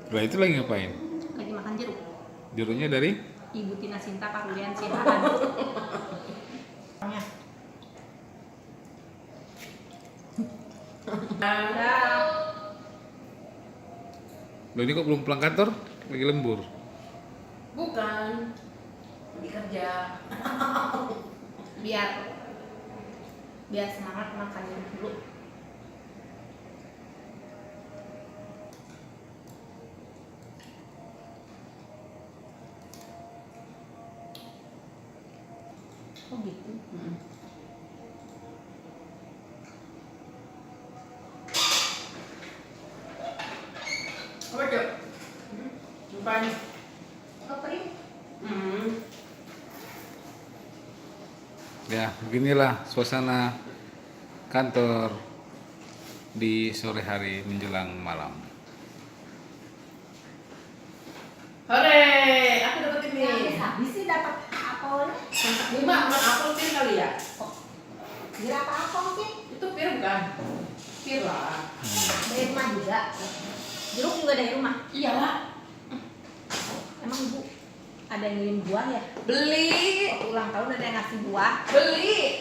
Lah itu lagi ngapain? Lagi makan jeruk. Jeruknya dari? Ibu Tina Sinta Parulian Siahaan. Loh ini kok belum pulang kantor? Lagi lembur? Bukan, lagi kerja. biar semangat makan jeruk dulu. Oh gitu. Apa Cok? Bukan. Kering. Ya, beginilah suasana kantor di sore hari menjelang malam. Hore, aku dapat ini. Habis sih dapat apelnya. 5 bukan apel pir kali ya? Kira apa apel sih? Itu pir bukan? Pir lah. Dari rumah juga. Jeruk juga dari rumah. Iyalah. Emang ibu ada yang ngirim buah ya? Beli. Waktu ulang tahun ada yang ngasih buah. Beli.